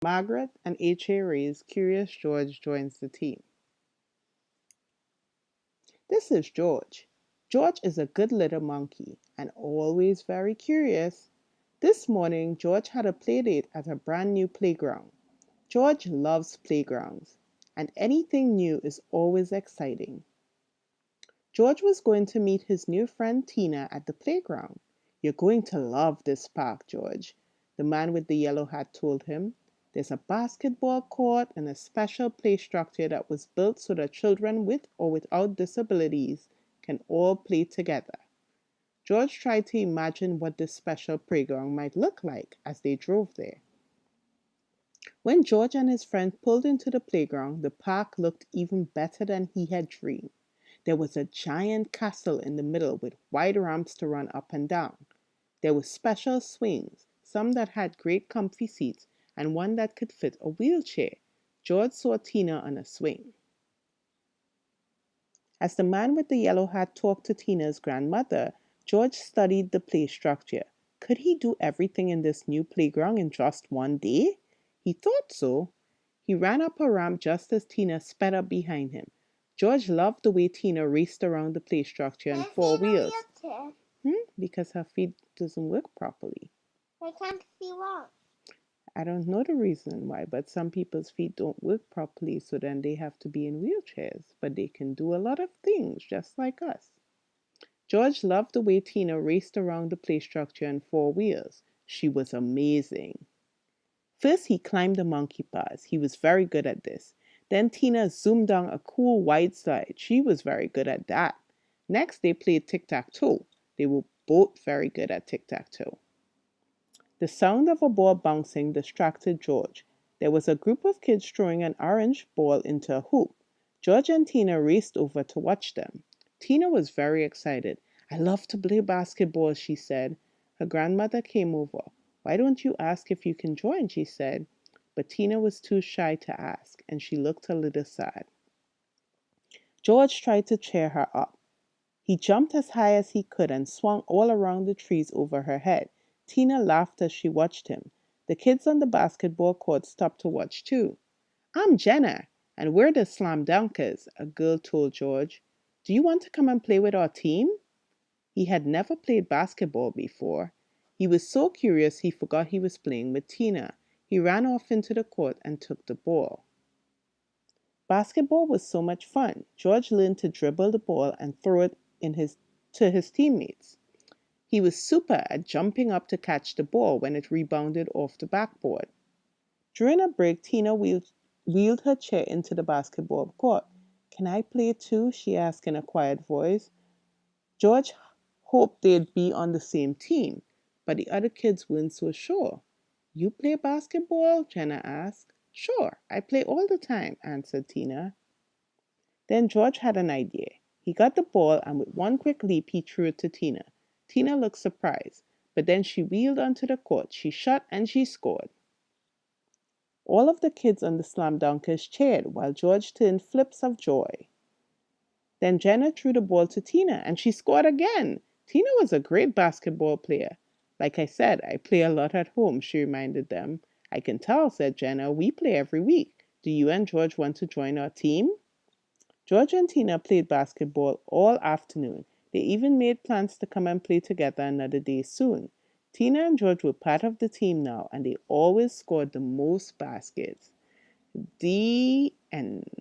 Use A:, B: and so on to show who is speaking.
A: Margaret and H.A. Ray's Curious George joins the team. This is George. George is a good little monkey and always very curious. This morning, George had a playdate at a brand new playground. George loves playgrounds, and anything new is always exciting. George was going to meet his new friend Tina at the playground. "You're going to love this park, George," the man with the yellow hat told him. "There's a basketball court and a special play structure that was built so that children with or without disabilities can all play together." George tried to imagine what this special playground might look like as they drove there. When George and his friend pulled into the playground, the park looked even better than he had dreamed. There was a giant castle in the middle with wide ramps to run up and down. There were special swings, some that had great comfy seats, and one that could fit a wheelchair. George saw Tina on a swing. As the man with the yellow hat talked to Tina's grandmother, George studied the play structure. Could he do everything in this new playground in just one day? He thought so. He ran up a ramp just as Tina sped up behind him. George loved the way Tina raced around the play structure on four wheels. Because her feet doesn't work properly.
B: I can't see what.
A: I don't know the reason why, but some people's feet don't work properly, so then they have to be in wheelchairs. But they can do a lot of things just like us. George loved the way Tina raced around the play structure on four wheels. She was amazing. First, he climbed the monkey bars. He was very good at this. Then Tina zoomed down a cool wide slide. She was very good at that. Next, they played tic-tac-toe. They were both very good at tic-tac-toe. The sound of a ball bouncing distracted George. There was a group of kids throwing an orange ball into a hoop. George and Tina raced over to watch them. Tina was very excited. "I love to play basketball," she said. Her grandmother came over. "Why don't you ask if you can join?" she said. But Tina was too shy to ask, and she looked a little sad. George tried to cheer her up. He jumped as high as he could and swung all around the trees over her head. Tina laughed as she watched him. The kids on the basketball court stopped to watch too. "I'm Jenna, and we're the Slam Dunkers," a girl told George. "Do you want to come and play with our team?" He had never played basketball before. He was so curious he forgot he was playing with Tina. He ran off into the court and took the ball. Basketball was so much fun. George learned to dribble the ball and throw it to his teammates. He was super at jumping up to catch the ball when it rebounded off the backboard. During a break, Tina wheeled her chair into the basketball court. "Can I play too?" she asked in a quiet voice. George hoped they'd be on the same team, but the other kids weren't so sure. "You play basketball?" Jenna asked. "Sure, I play all the time," answered Tina. Then George had an idea. He got the ball and with one quick leap he threw it to Tina. Tina looked surprised, but then she wheeled onto the court. She shot and she scored. All of the kids on the Slam Dunkers cheered while George turned flips of joy. Then Jenna threw the ball to Tina and she scored again. Tina was a great basketball player. "Like I said, I play a lot at home," she reminded them. "I can tell," said Jenna. "We play every week. Do you and George want to join our team?" George and Tina played basketball all afternoon. They even made plans to come and play together another day soon. Tina and George were part of the team now, and they always scored the most baskets. The end.